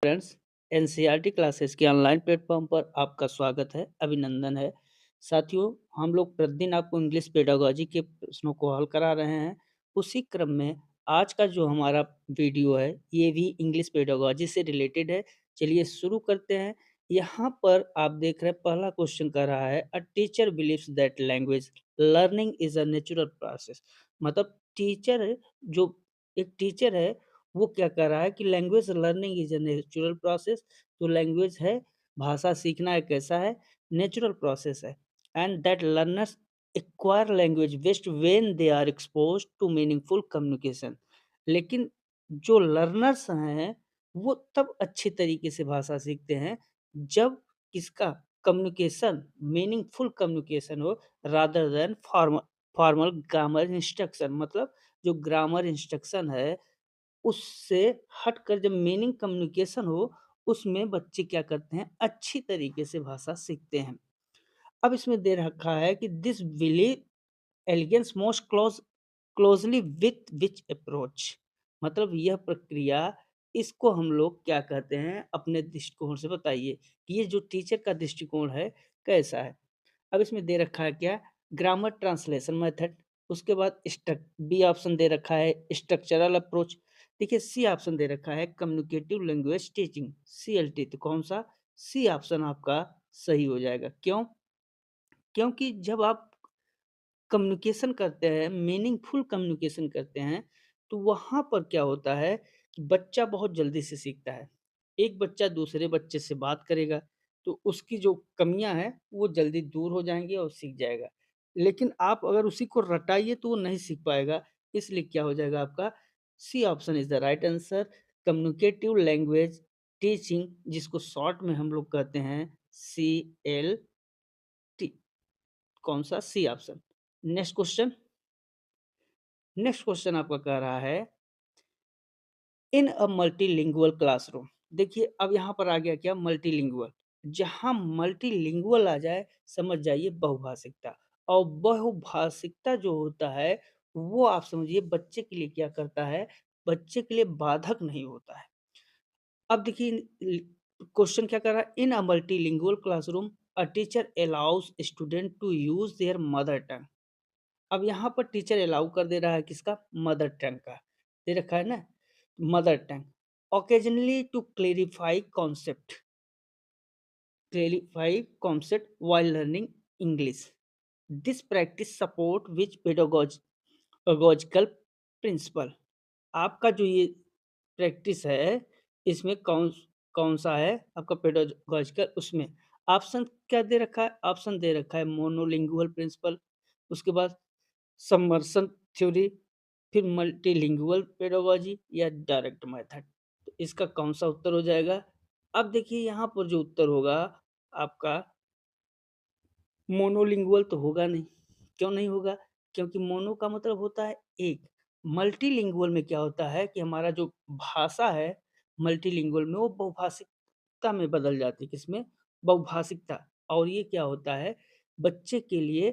Friends, NCERT classes के online platform पर आपका स्वागत है, अभिनंदन है। साथियों, हम लोग प्रतिदिन आपको इंग्लिश पेडागोजी के प्रश्नों को हल करा रहे हैं। उसी क्रम में आज का जो हमारा वीडियो है, ये भी इंग्लिश पेडागोजी से रिलेटेड है। चलिए शुरू करते हैं। यहाँ पर आप देख रहे हैं पहला क्वेश्चन कर रहा है, a teacher believes that language learning is a natural process. मतलब टीचर जो एक टीचर है वो क्या कर रहा है कि language learning is a natural process. तो लैंग्वेज है, भाषा सीखना एक ऐसा है, नेचुरल प्रोसेस है। And that learners acquire language best when they are exposed to meaningful communication. लेकिन जो लर्नर्स हैं वो तब अच्छी तरीके से भाषा सीखते हैं जब किसका कम्युनिकेशन, मीनिंगफुल कम्युनिकेशन हो, rather than formal formal grammar instruction. मतलब जो ग्रामर इंस्ट्रक्शन है उससे हटकर जब मीनिंग कम्युनिकेशन हो, उसमें बच्चे क्या करते हैं, अच्छी तरीके से भाषा सीखते हैं। अब इसमें दे रखा है कि this believe aligns most closely with which approach. मतलब यह प्रक्रिया, इसको हम लोग क्या कहते हैं, अपने दृष्टिकोण से बताइए कि ये जो टीचर का दृष्टिकोण है कैसा है। अब इसमें दे रखा है क्या, ग्रामर ट्रांसलेशन मेथड। उसके बाद बी ऑप्शन दे रखा है स्ट्रक्चरल अप्रोच। देखिए सी ऑप्शन दे रखा है कम्युनिकेटिव लैंग्वेज टीचिंग, सीएलटी। तो कौन सा, सी ऑप्शन आपका सही हो जाएगा। क्यों? क्योंकि जब आप कम्युनिकेशन करते हैं, मीनिंगफुल कम्युनिकेशन करते हैं, तो वहाँ पर क्या होता है कि बच्चा बहुत जल्दी से सीखता है। एक बच्चा दूसरे बच्चे से बात करेगा, तो उसकी जो कमियाँ हैं, वो जल्दी दूर हो जाएँगी और सीख जाएगा। लेकिन आप अगर उसी को रटाइए तो वो नहीं सीख पाएगा, इसलिए क्या हो जाएगा आपका, C option is the right answer. Communicative language teaching, जिसको शॉर्ट में हम लोग कहते हैं सीएलटी। कौन सा, C option. Next question. Next question आपका कह रहा है, इन अ मल्टीलिंगुअल क्लासरूम। देखिए अब यहाँ पर आ गया क्या, मल्टीलिंगुअल। जहाँ मल्टीलिंगुअल आ जाए समझ जाइए बहुभाषिकता। और बहुभाषिकता जो होता है वो आप समझिए बच्चे के लिए क्या करता है, बच्चे के लिए बाधक नहीं होता है। अब देखिए क्वेश्चन क्या कर रहा है, in a multilingual classroom a teacher allows student to use their mother tongue. अब यहाँ पर टीचर अलाउ कर दे रहा है किसका, मदर टंग का दे रखा है ना, mother tongue. Occasionally to clarify concept while learning English. This practice support which pedagogical principle. आपका जो ये प्रैक्टिस है, इसमें कौन कौन सा है आपका पेडागोजिकल, उसमें ऑप्शन क्या दे रखा है, ऑप्शन दे रखा है मोनोलिंगुअल प्रिंसिपल, उसके बाद सबमर्शन थ्योरी, फिर मल्टीलिंगुअल पेडागोजी या डायरेक्ट मेथड। तो इसका कौन सा उत्तर हो जाएगा। अब देखिए यहाँ पर जो उत्तर होगा आपका, मोनोलिंगुअल तो होगा नहीं। क्यों नहीं होगा, क्योंकि मोनो का मतलब होता है एक। मल्टीलिंगुअल में क्या होता है कि हमारा जो भाषा है, मल्टीलिंगुअल में वो बहुभाषिकता में बदल जाती है, किसमें, बहुभाषिकता। और ये क्या होता है, बच्चे के लिए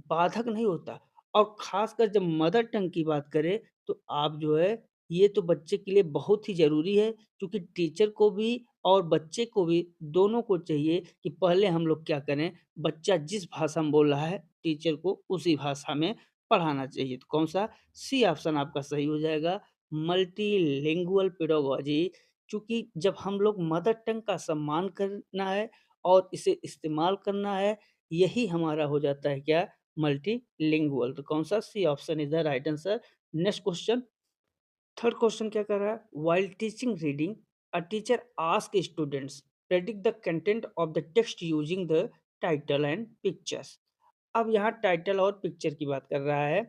बाधक नहीं होता। और ख़ासकर जब मदर टंग की बात करें, तो आप जो है, ये तो बच्चे के लिए बहुत ही ज़रूरी है, क्योंकि टीचर को भी और बच्चे को भी, दोनों को चाहिए कि पहले हम लोग क्या करें, बच्चा जिस भाषा में बोल रहा है, टीचर को उसी भाषा में पढ़ाना चाहिए। तो कौन-सा, सी ऑप्शन आपका सही हो जाएगा, मल्टीलिंगुअल पेडागोजी। चूँकि जब हम लोग मदर टंग का सम्मान करना है और इसे इस्तेमाल करना है, यही हमारा हो जाता है क्या, मल्टीलिंगुअल। तो कौन सा, C option is the right answer. Next question, third question क्या कर रहा है, while teaching reading a teacher ask students predict the content of the text using the title and pictures. अब यहाँ टाइटल और पिक्चर की बात कर रहा है,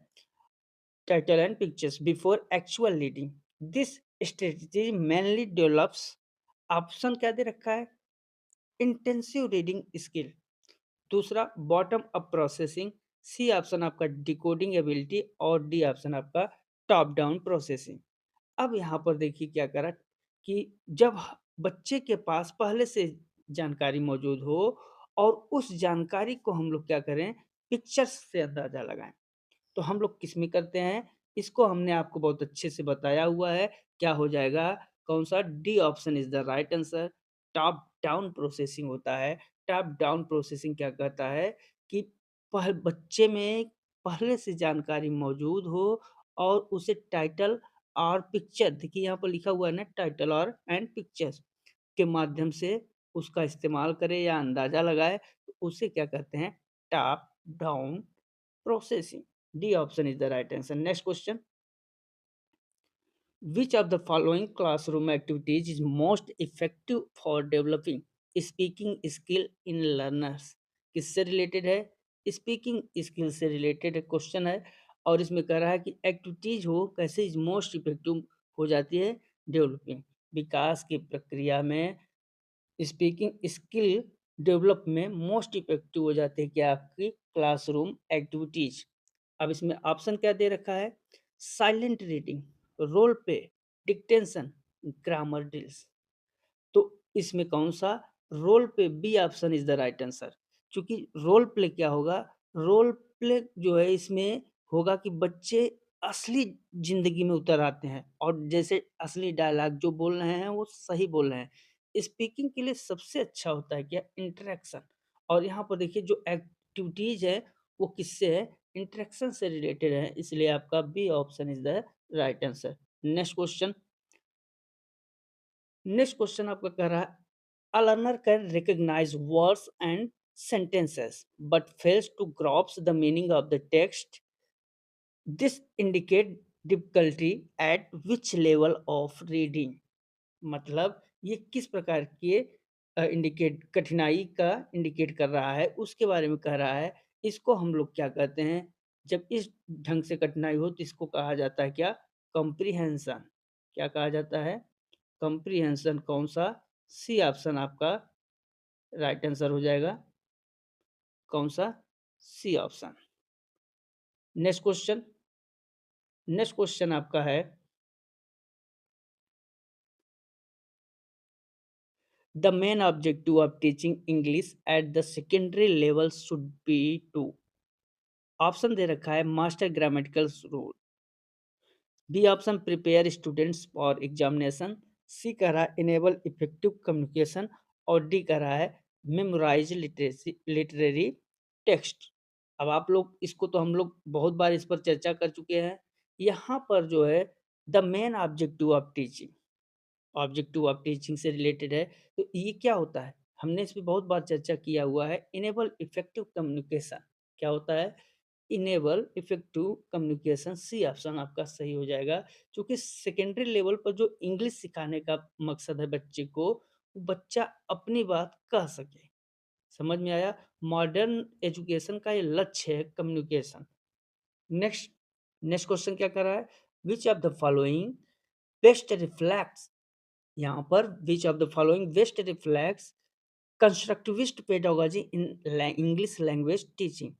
title and pictures before actual reading. This strategy mainly develops, option क्या दे रखा है, इंटेंसिव रीडिंग स्किल, दूसरा bottom up processing, C option आपका डिकोडिंग एबिलिटी और डी ऑप्शन आपका टॉप डाउन प्रोसेसिंग। अब यहाँ पर देखिए क्या करा कि जब बच्चे के पास पहले से जानकारी मौजूद हो और उस जानकारी को हम लोग क्या करें, पिक्चर्स से अंदाजा लगाएं। तो हम लोग किस में करते हैं, इसको हमने आपको बहुत अच्छे से बताया हुआ है। क्या हो जाएगा, कौन सा? D option is the right answer. Top down processing होता है। टॉप डाउन प्रोसेसिंग क्या कहता है कि बच्चे में पहले से जानकारी मौजूद हो और उसे टाइटल और पिक्चर, देखिए यहाँ पर लिखा हुआ है ना, टाइटल और एंड पिक्चर्स के माध्यम से उसका इस्तेमाल करे या अंदाजा लगाए, तो उसे क्या कहते हैं? Top down processing. D option is the right answer. Next question, which of the following classroom activities is most effective for developing speaking skill in learners? किससे रिलेटेड है? स्पीकिंग स्किल से रिलेटेड क्वेश्चन है और इसमें कह रहा है कि एक्टिविटीज हो कैसे इज मोस्ट इफेक्टिव हो जाती है डेवलपिंग, विकास की प्रक्रिया में स्पीकिंग स्किल डेवलप में मोस्ट इफेक्टिव हो जाते हैं क्या? आपकी क्लासरूम एक्टिविटीज। अब इसमें ऑप्शन क्या दे रखा है? Silent reading, role play, dictation, grammar drills. तो इसमें कौन सा? Role play, B option is the right answer. क्योंकि रोल प्ले क्या होगा? रोल प्ले जो है इसमें होगा कि बच्चे असली जिंदगी में उतर आते हैं और जैसे असली डायलॉग जो बोल रहे हैं वो सही बोल रहे हैं। स्पीकिंग के लिए सबसे अच्छा होता है क्या? इंटरेक्शन। और यहाँ पर देखिए जो एक्टिविटीज है वो किससे है? इंटरेक्शन से रिलेटेड है, इसलिए आपका B option is the right answer. Next question, next question आपका कह रहा है a learner can recognize words and sentences but fails to grasp the meaning of the text. This indicate difficulty at which level of reading? मतलब ये किस प्रकार के indicate कठिनाई का इंडिकेट कर रहा है उसके बारे में कह रहा है। इसको हम लोग क्या कहते हैं? जब इस ढंग से कठिनाई हो तो इसको कहा जाता है क्या? कॉम्प्रिहेंशन। क्या कहा जाता है? कॉम्प्रिहेंशन। कौन सा? सी ऑप्शन आपका राइट आंसर हो जाएगा। कौन सा? C option. Next question, next question आपका है the main objective of teaching English at the secondary level should be to. Option दे रखा है master grammatical rule, B option prepare students for examination, C कह रहा है इनेबल इफेक्टिव कम्युनिकेशन और D कह रहा है मेमोराइज लिटरेरी टेक्स्ट। अब आप लोग इसको तो हम लोग बहुत बार इस पर चर्चा कर चुके हैं। यहाँ पर जो है the main objective of teaching, objective of teaching से रिलेटेड है। तो ये क्या होता है? हमने इस पे बहुत बार चर्चा किया हुआ है। इनेबल इफेक्टिव कम्युनिकेशन क्या होता है? Enable effective communication. C option आपका सही हो जाएगा। क्योंकि सेकेंडरी लेवल पर जो इंग्लिश सिखाने का मकसद है बच्चे को, वो बच्चा अपनी बात कह सके। समझ में आया? मॉडर्न एजुकेशन का ये लक्ष्य है कम्युनिकेशन। नेक्स्ट, नेक्स्ट क्वेश्चन क्या कर रहा है? Which of the following best reflects, यहाँ पर which of the following best reflects constructivist pedagogy in English language teaching.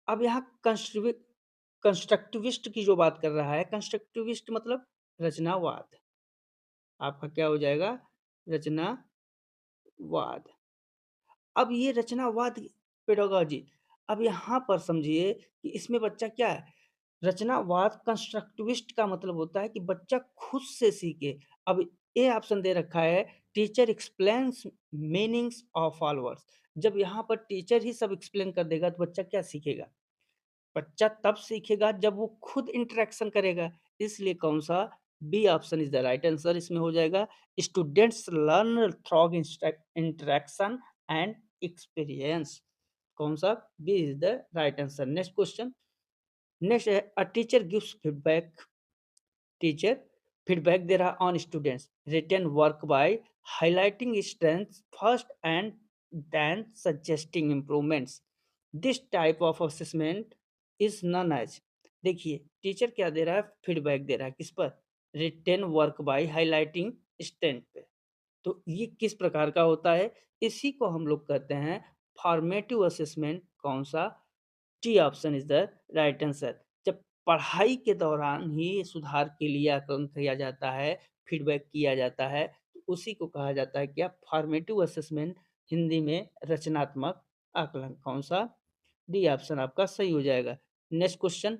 अब यहाँ कंस्ट्रक्टिविस्ट की जो बात कर रहा है, कंस्ट्रक्टिविस्ट मतलब रचनावाद। आपका क्या हो जाएगा? रचनावाद। अब ये रचनावाद पेडागोजी, अब यहाँ पर समझिए कि इसमें बच्चा क्या है? रचनावाद कंस्ट्रक्टिविस्ट का मतलब होता है कि बच्चा खुद से सीखे। अब ए ऑप्शन दे रखा है teacher explains meanings of all words. जब यहाँ पर टीचर ही सब एक्सप्लेन कर देगा तो बच्चा क्या सीखेगा? बच्चा तब सीखेगा जब वो खुद इंटरेक्शन करेगा। इसलिए कौन सा? B option is the right answer इसमें हो जाएगा। Students learn through interaction and experience. कौन सा? B is the right answer. Next question, next है a teacher gives feedback, teacher feedback दे रहा on students written work by highlighting strengths first and then suggesting improvements. This type of assessment is known as. देखिए teacher क्या दे रहा है? Feedback दे रहा है किस पर? Written work by highlighting strength पे। तो ये किस प्रकार का होता है? इसी को हम लोग कहते हैं फॉर्मेटिव असेसमेंट। कौन सा? T option is the right answer. जब पढ़ाई के दौरान ही सुधार के लिए आकलन किया जाता है, फीडबैक किया जाता है, तो उसी को कहा जाता है क्या? फॉर्मेटिव असेसमेंट, हिंदी में रचनात्मक आकलन। कौन सा? डी ऑप्शन आपका सही हो जाएगा। Next question,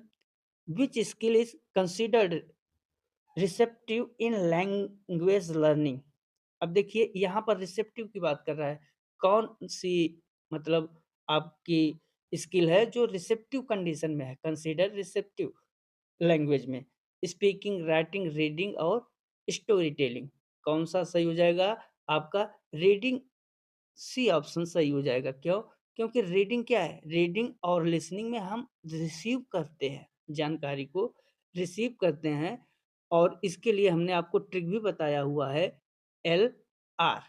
which skill is considered receptive in language learning. अब देखिए यहाँ पर रिसेप्टिव की बात कर रहा है। कौन-सी मतलब आपकी स्किल है जो रिसेप्टिव कंडीशन में है? कंसीडर रिसेप्टिव लैंग्वेज में स्पीकिंग, राइटिंग, रीडिंग और स्टोरी टेलिंग। कौन-सा सही हो जाएगा? आपका रीडिंग, सी ऑप्शन सही हो जाएगा। क्यों? क्योंकि रीडिंग क्या है? रीडिंग और लिसनिंग में हम रिसीव करते हैं, जानकारी को रिसीव करते हैं और इसके लिए हमने आपको ट्रिक भी बताया हुआ है एलआर।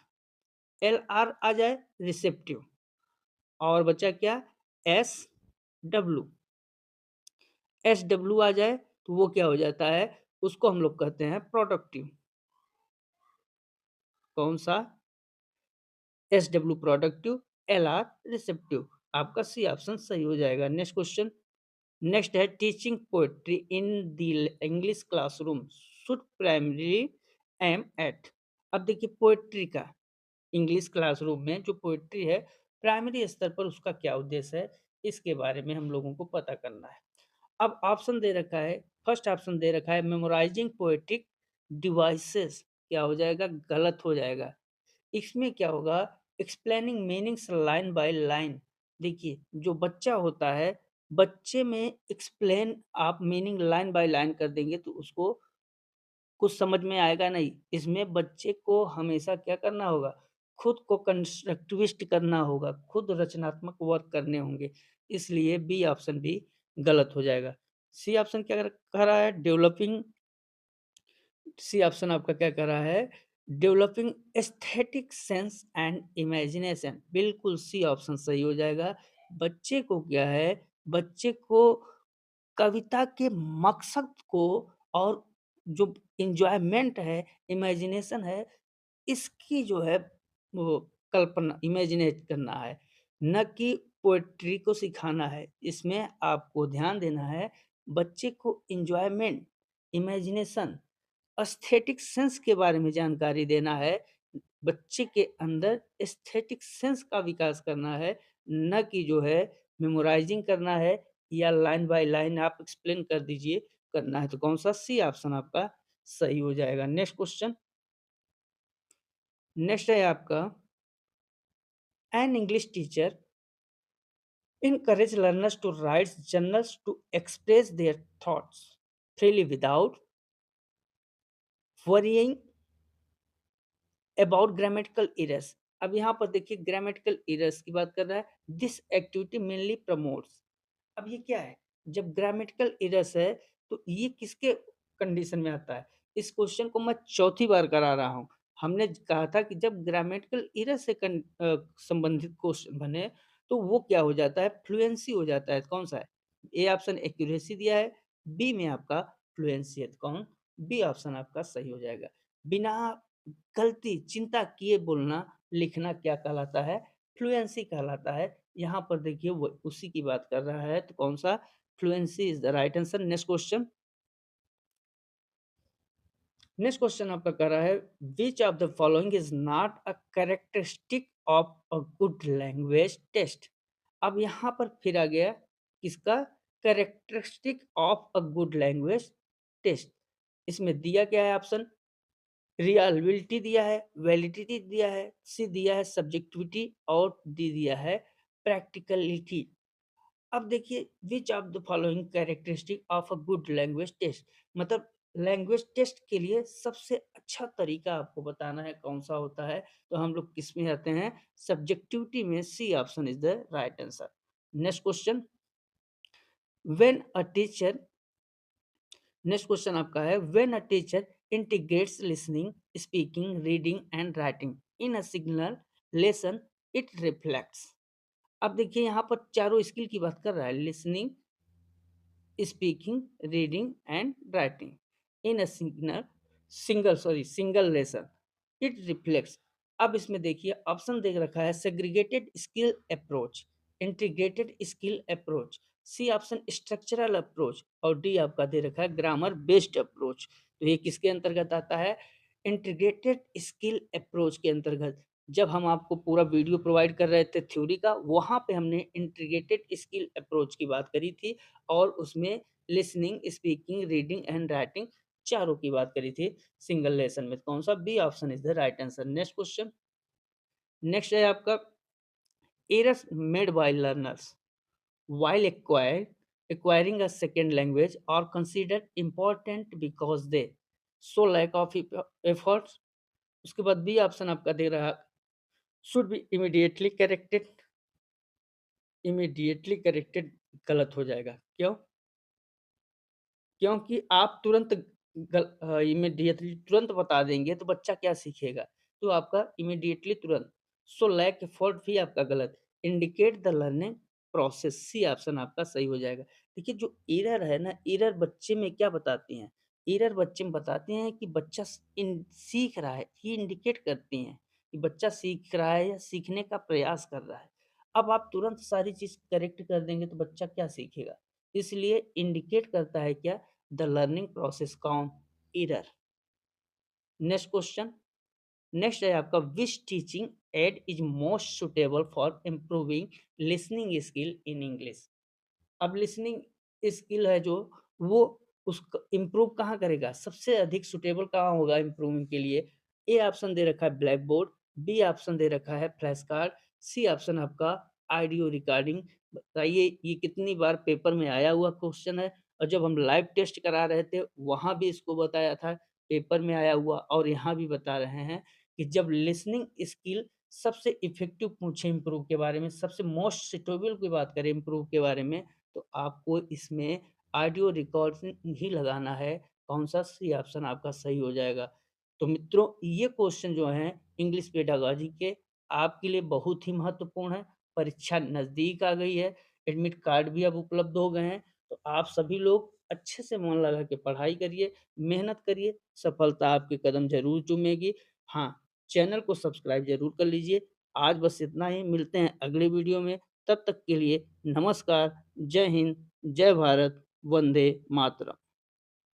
एलआर आ जाए रिसेप्टिव और बचा क्या? एसडब्ल्यू। एसडब्ल्यू आ जाए तो वो क्या हो जाता है? उसको हम लोग कहते हैं प्रोडक्टिव। कौन-सा? SW productive, LR receptive. आपका सी ऑप्शन सही हो जाएगा। Next question. नेक्स्ट है teaching poetry in the English classroom should primarily aim at. अब देखिए पोएट्री का इंग्लिश क्लासरूम में जो पोएट्री है, प्राइमरी स्तर पर उसका क्या उद्देश्य है, इसके बारे में हम लोगों को पता करना है। अब ऑप्शन दे रखा है, फर्स्ट ऑप्शन दे रखा है मेमोराइजिंग पोएटिक डिवाइसेस, क्या हो जाएगा? गलत हो जाएगा। इसमें क्या होगा? Explaining meanings line by line. देखिए, जो बच्चा होता है, बच्चे में एक्सप्लेन आप मीनिंग लाइन बाय लाइन कर देंगे तो उसको कुछ समझ में आएगा नहीं। इसमें बच्चे को हमेशा क्या करना होगा? खुद को कंस्ट्रक्टिविस्ट करना होगा, खुद रचनात्मक वर्क करने होंगे। इसलिए बी ऑप्शन भी गलत हो जाएगा। सी ऑप्शन क्या कह रहा है? डेवलपिंग, सी ऑप्शन आपका क्या कह रहा है? Developing aesthetic sense and imagination. बिल्कुल सी ऑप्शन सही हो जाएगा। बच्चे को क्या है? बच्चे को कविता के मकसद को और जो एन्जॉयमेंट है, इमेजिनेशन है, इसकी जो है वो कल्पना इमेजिनेट करना है, ना कि पोएट्री को सिखाना है। इसमें आपको ध्यान देना है, बच्चे को एन्जॉयमेंट, इमेजिनेशन, एस्थेटिक सेंस के बारे में जानकारी देना है। बच्चे के अंदर एस्थेटिक सेंस का विकास करना है, ना कि जो है मेमोराइज़िंग करना है या लाइन बाय लाइन आप एक्सप्लेन कर दीजिए करना है। तो कौन-सा? सी ऑप्शन आपका सही हो जाएगा। Next question. नेक्स्ट है आपका an English teacher encourage learners to write journals to express their thoughts freely without worrying about grammatical errors. अब यहाँ पर देखिए ग्रामेटिकल एरर्स की बात कर रहा है। This activity mainly promotes. अब ये क्या है? जब ग्रामेटिकल एरर्स है तो ये किसके कंडीशन में आता है? इस क्वेश्चन को मैं चौथी बार करा रहा हूँ। हमने कहा था कि जब ग्रामेटिकल एरर से संबंधित क्वेश्चन बने तो वो क्या हो जाता है? फ्लुएंसी हो जाता है। कौन सा है? ए ऑप्शन एक्यूरेसी दिया है, बी में आपका फ्लुएंसी है। तो कौन? बी ऑप्शन आपका सही हो जाएगा। बिना गलती चिंता किए बोलना, लिखना क्या कहलाता है? फ्लुएंसी कहलाता है। यहाँ पर देखिए वो उसी की बात कर रहा है, तो कौन-सा? Fluency is the right answer. Next question. Next question आपका कह रहा है which of the following is not a characteristic of a good language test. अब यहाँ पर फिर आ गया किसका? Characteristic of a good language test. इसमें दिया क्या है ऑप्शन? रियलिबिलिटी दिया है, वैलिडिटी दिया है, सी दिया है सब्जेक्टिविटी और डी दिया है प्रैक्टिकलिटी। अब देखिए which of the following characteristic of a good language test, मतलब लैंग्वेज टेस्ट के लिए सबसे अच्छा तरीका आपको बताना है कौन-सा होता है, तो हम लोग किसमें आते हैं? सब्जेक्टिविटी में। C option is the right answer. Next question. When a teacher next question आपका है when a teacher integrates listening, speaking, reading and writing in a single lesson it reflects. अब देखिए यहाँ पर चारों स्किल की बात कर रहा है, listening, speaking, reading and writing in a single lesson it reflects. अब इसमें देखिए ऑप्शन दे रखा है segregated skill approach, integrated skill approach, C option structural approach और डी आपका दे रखा है ग्रामर बेस्ड अप्रोच। तो ये किसके अंतर्गत आता है? इंटीग्रेटेड स्किल अप्रोच के अंतर्गत। जब हम आपको पूरा वीडियो प्रोवाइड कर रहे थे थ्योरी का, वहाँ पे हमने इंटीग्रेटेड स्किल अप्रोच की बात करी थी और उसमें listening, speaking, reading and writing चारों की बात करी थी सिंगल लेसन में। कौन सा? B option is the right answer. Next question, next है आपका errors made by learners while acquiring a second language are considered important because they show lack of efforts। उसके बाद बी ऑप्शन आपका दे रहा should be immediately corrected, गलत हो जाएगा। क्यों? क्योंकि आप तुरंत इमीडिएटली तुरंत बता देंगे तो बच्चा क्या सीखेगा? तो आपका इमीडिएटली तुरंत, सो लैक एफर्ट भी आपका गलत। Indicate the learning process, C option आपका सही हो जाएगा। देखिए जो एरर है ना, एरर बच्चे में क्या बताती हैं? एरर बच्चे में बताते हैं कि बच्चा सीख रहा है, ये इंडिकेट करती हैं कि बच्चा सीख रहा है या सीखने का प्रयास कर रहा है। अब आप तुरंत सारी चीज़ करेक्ट कर देंगे तो बच्चा क्या सीखेगा? इसलिए इंडिकेट करता है क्या? द लर्निंग प्रोसेस कौन? एरर। नेक्स्ट क्वेश्चन, नेक्स्ट है आपका which teaching aid is most suitable for improving listening skill in English. अब लिसनिंग स्किल है जो, वो उसको इम्प्रूव कहाँ करेगा? सबसे अधिक सुटेबल कहाँ होगा इम्प्रूविंग के लिए? ए ऑप्शन दे रखा है ब्लैक बोर्ड, बी ऑप्शन दे रखा है फ्लैश कार्ड, सी ऑप्शन आपका ऑडियो रिकॉर्डिंग। बताइए ये कितनी बार पेपर में आया हुआ क्वेश्चन है, और जब हम लाइव टेस्ट करा रहे थे वहाँ भी इसको बताया था, पेपर में आया हुआ, और यहाँ भी बता रहे हैं कि जब लिसनिंग स्किल सबसे इफेक्टिव पूछे इम्प्रूव के बारे में, सबसे मोस्ट सुटेबल की बात करें इम्प्रूव के बारे में, तो आपको इसमें ऑडियो रिकॉर्डिंग ही लगाना है। कौन-सा? सी ऑप्शन आपका सही हो जाएगा। तो मित्रों ये क्वेश्चन जो हैं इंग्लिश पेडागॉजी के आपके लिए बहुत ही महत्वपूर्ण है। परीक्षा नज़दीक आ गई है, एडमिट कार्ड भी अब उपलब्ध हो गए हैं, तो आप सभी लोग अच्छे से मन लगा के पढ़ाई करिए, मेहनत करिए, सफलता आपके कदम ज़रूर चूमेगी। हाँ, चैनल को सब्सक्राइब ज़रूर कर लीजिए। आज बस इतना ही, मिलते हैं अगले वीडियो में। तब तक के लिए नमस्कार, जय हिंद, जय भारत, वंदे मातरम।